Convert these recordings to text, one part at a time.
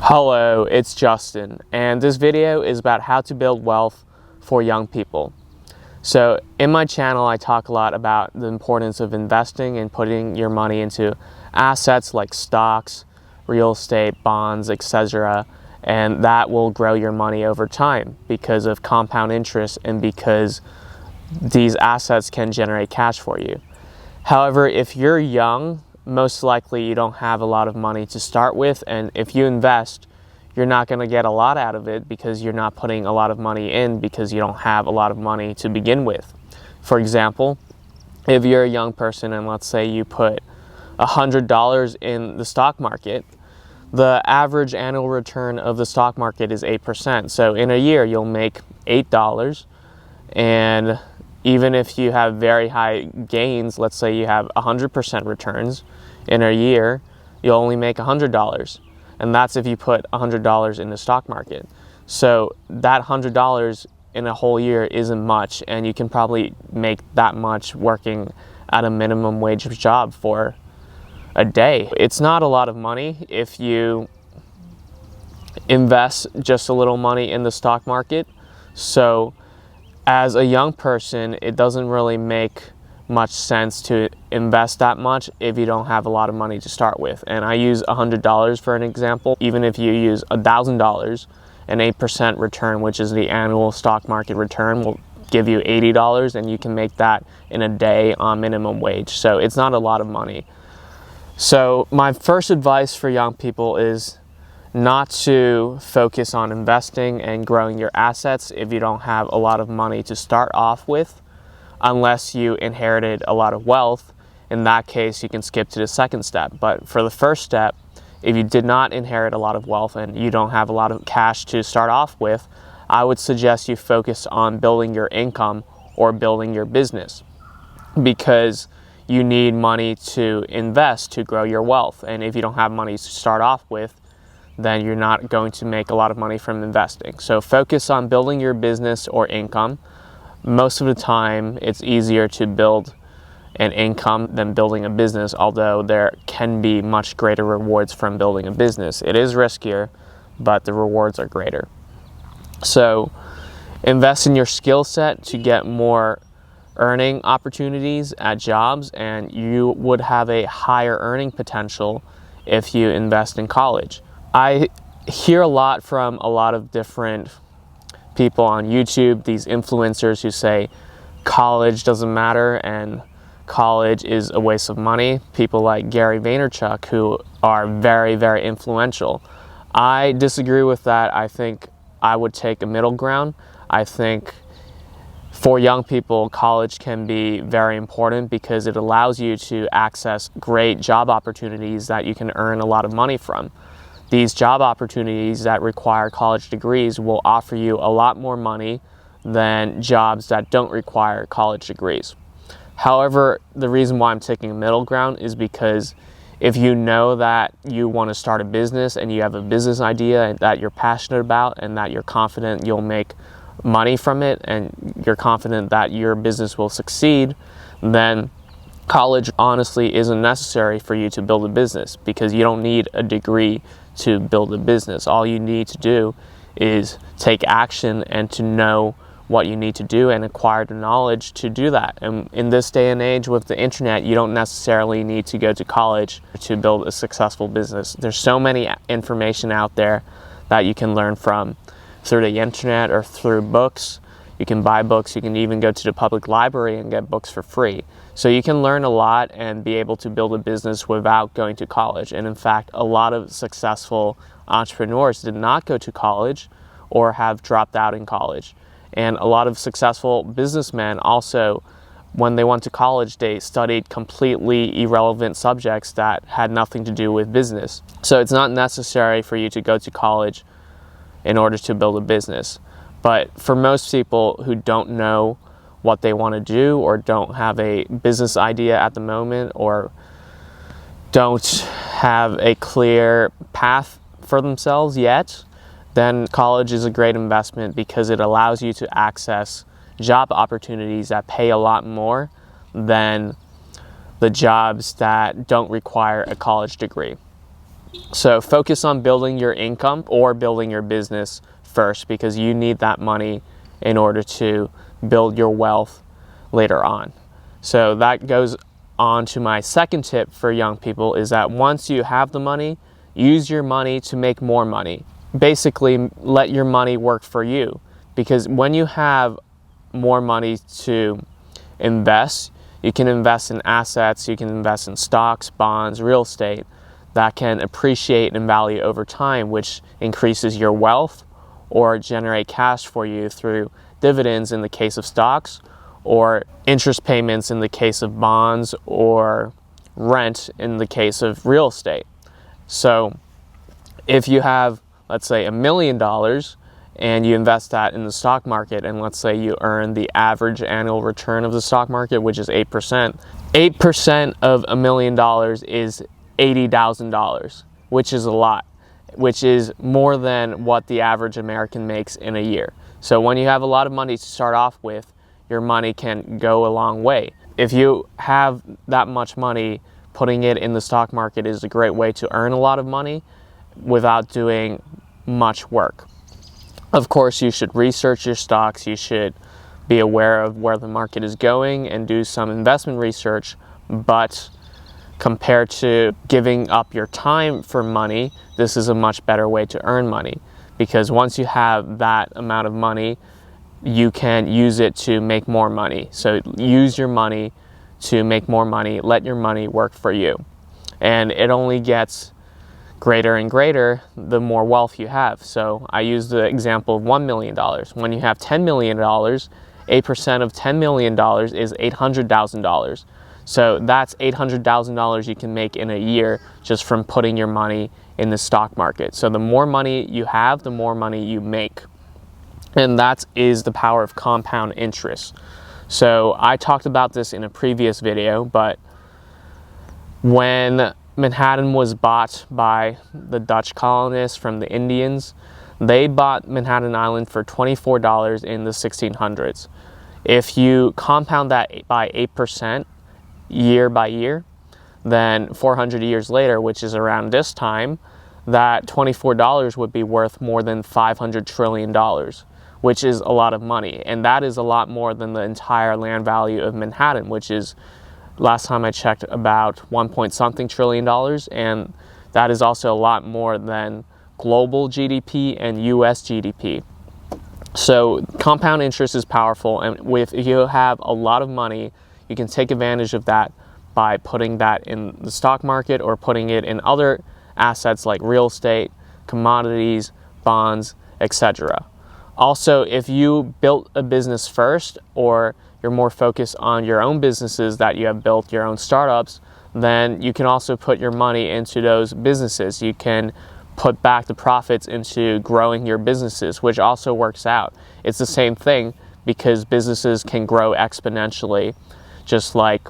Hello, it's Justin, and this video is about how to build wealth for young people. So in my channel, I talk a lot about the importance of investing and putting your money into assets like stocks, real estate, bonds, etc. And that will grow your money over time because of compound interest and because these assets can generate cash for you. However, if you're young, most likely you don't have a lot of money to start with, and if you invest, you're not going to get a lot out of it because you're not putting a lot of money in because you don't have a lot of money to begin with. For example, if you're a young person and let's say you put $100 in the stock market, the average annual return of the stock market is 8%. So in a year, you'll make $8, and even if you have very high gains, let's say you have 100% returns, in a year, you'll only make $100. And that's if you put $100 in the stock market. So that $100 in a whole year isn't much, and you can probably make that much working at a minimum wage job for a day. It's not a lot of money if you invest just a little money in the stock market. So as a young person, it doesn't really make much sense to invest that much if you don't have a lot of money to start with. And I use $100 for an example. Even if you use $1,000, an 8% return, which is the annual stock market return, will give you $80, and you can make that in a day on minimum wage. So it's not a lot of money. So my first advice for young people is not to focus on investing and growing your assets if you don't have a lot of money to start off with, unless you inherited a lot of wealth. In that case, you can skip to the second step. But for the first step, if you did not inherit a lot of wealth and you don't have a lot of cash to start off with, I would suggest you focus on building your income or building your business, because you need money to invest to grow your wealth. And if you don't have money to start off with, then you're not going to make a lot of money from investing. So focus on building your business or income. Most of the time, it's easier to build an income than building a business, although there can be much greater rewards from building a business. It is riskier, but the rewards are greater. So invest in your skill set to get more earning opportunities at jobs, and you would have a higher earning potential if you invest in college. I hear a lot from a lot of different people on YouTube, these influencers who say college doesn't matter and college is a waste of money. People like Gary Vaynerchuk, who are very, very influential. I disagree with that. I think I would take a middle ground. I think for young people, college can be very important because it allows you to access great job opportunities that you can earn a lot of money from. These job opportunities that require college degrees will offer you a lot more money than jobs that don't require college degrees. However, the reason why I'm taking a middle ground is because if you know that you want to start a business and you have a business idea that you're passionate about and that you're confident you'll make money from it and you're confident that your business will succeed, then college honestly isn't necessary for you to build a business, because you don't need a degree to build a business. All you need to do is take action and to know what you need to do and acquire the knowledge to do that. And in this day and age with the internet, you don't necessarily need to go to college to build a successful business. There's so many information out there that you can learn from through the internet or through books. You can buy books. You can even go to the public library and get books for free. So you can learn a lot and be able to build a business without going to college. And in fact, a lot of successful entrepreneurs did not go to college or have dropped out in college. And a lot of successful businessmen also, when they went to college, they studied completely irrelevant subjects that had nothing to do with business. So it's not necessary for you to go to college in order to build a business. But for most people who don't know what they want to do or don't have a business idea at the moment or don't have a clear path for themselves yet, then college is a great investment because it allows you to access job opportunities that pay a lot more than the jobs that don't require a college degree. So focus on building your income or building your business first, because you need that money in order to build your wealth later on. So that goes on to my second tip for young people, is that once you have the money, use your money to make more money. Basically, let your money work for you, because when you have more money to invest, you can invest in assets, you can invest in stocks, bonds, real estate that can appreciate in value over time, which increases your wealth or generate cash for you through dividends in the case of stocks, or interest payments in the case of bonds, or rent in the case of real estate. So if you have, let's say, $1 million and you invest that in the stock market, and let's say you earn the average annual return of the stock market, which is 8%. 8% of $1 million is $80,000, which is a lot, which is more than what the average American makes in a year. So when you have a lot of money to start off with, your money can go a long way. If you have that much money, putting it in the stock market is a great way to earn a lot of money without doing much work. Of course, you should research your stocks, you should be aware of where the market is going and do some investment research, but compared to giving up your time for money, this is a much better way to earn money, because once you have that amount of money, you can use it to make more money. So use your money to make more money, let your money work for you. And it only gets greater and greater the more wealth you have. So I use the example of $1 million. When you have $10 million, 8% of $10 million is $800,000. So that's $800,000 you can make in a year just from putting your money in the stock market. So the more money you have, the more money you make. And that is the power of compound interest. So I talked about this in a previous video, but when Manhattan was bought by the Dutch colonists from the Indians, they bought Manhattan Island for $24 in the 1600s. If you compound that by 8% year by year, then 400 years later, which is around this time, that $24 would be worth more than $500 trillion, which is a lot of money. And that is a lot more than the entire land value of Manhattan, which is, last time I checked, about 1 trillion dollars. And that is also a lot more than global GDP and US GDP. So compound interest is powerful. And if you have a lot of money, you can take advantage of that by putting that in the stock market or putting it in other assets like real estate, commodities, bonds, etc. Also, if you built a business first, or you're more focused on your own businesses that you have built, your own startups, then you can also put your money into those businesses. You can put back the profits into growing your businesses, which also works out. It's the same thing, because businesses can grow exponentially, just like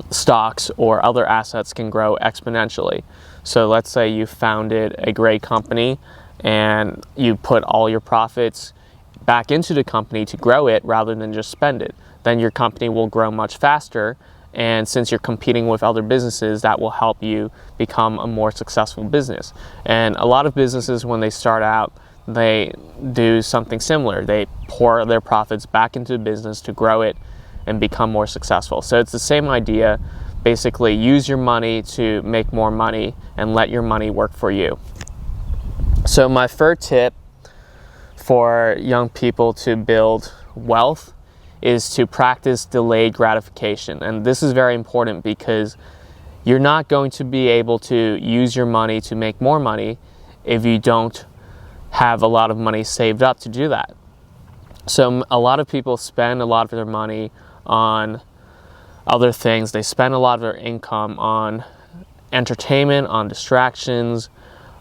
stocks or other assets can grow exponentially. So let's say you founded a great company and you put all your profits back into the company to grow it rather than just spend it. Then your company will grow much faster, and since you're competing with other businesses, that will help you become a more successful business. And a lot of businesses, when they start out, they do something similar. They pour their profits back into the business to grow it and become more successful. So it's the same idea. Basically, use your money to make more money and let your money work for you. So my third tip for young people to build wealth is to practice delayed gratification. And this is very important, because you're not going to be able to use your money to make more money if you don't have a lot of money saved up to do that. So a lot of people spend a lot of their money on other things. They spend a lot of their income on entertainment, on distractions,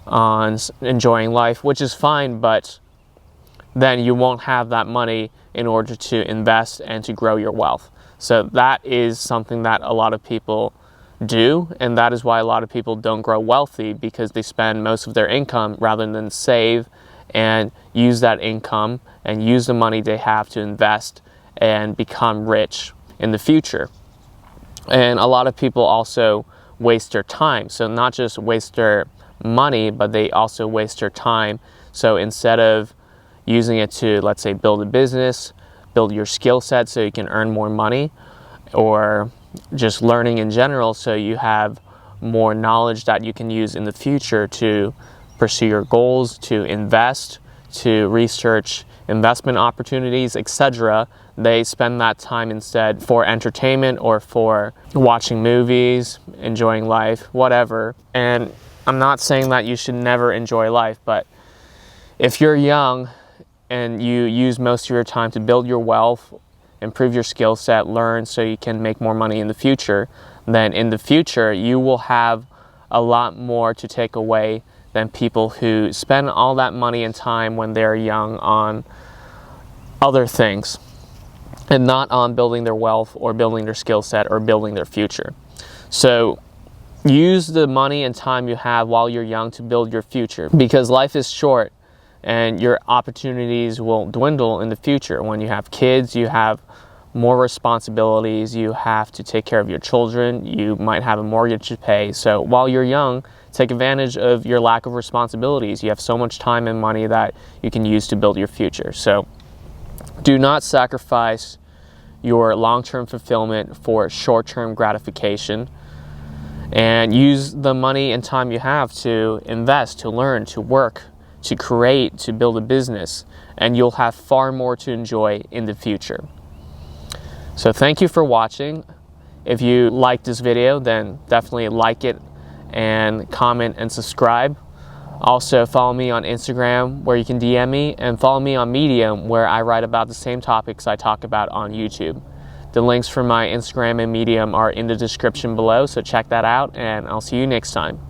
on enjoying life, which is fine, but then you won't have that money in order to invest and to grow your wealth. So that is something that a lot of people do, and that is why a lot of people don't grow wealthy, because they spend most of their income rather than save and use that income and use the money they have to invest and become rich in the future. And a lot of people also waste their time. So not just waste their money, but they also waste their time. So instead of using it to, let's say, build a business, build your skill set so you can earn more money, or just learning in general so you have more knowledge that you can use in the future to pursue your goals, to invest, to research investment opportunities, etc. They spend that time instead for entertainment or for watching movies, enjoying life, whatever. And I'm not saying that you should never enjoy life, but if you're young and you use most of your time to build your wealth, improve your skill set, learn so you can make more money in the future, then in the future you will have a lot more to take away than people who spend all that money and time when they're young on other things and not on building their wealth or building their skill set or building their future. So use the money and time you have while you're young to build your future, because life is short and your opportunities will dwindle in the future. When you have kids, you have more responsibilities, you have to take care of your children, you might have a mortgage to pay. So while you're young, take advantage of your lack of responsibilities. You have so much time and money that you can use to build your future. So do not sacrifice your long-term fulfillment for short-term gratification, and use the money and time you have to invest, to learn, to work, to create, to build a business, and you'll have far more to enjoy in the future. So thank you for watching. If you liked this video, then definitely like it and comment and subscribe. Also follow me on Instagram where you can DM me, and follow me on Medium where I write about the same topics I talk about on YouTube. The links for my Instagram and Medium are in the description below, so check that out, and I'll see you next time.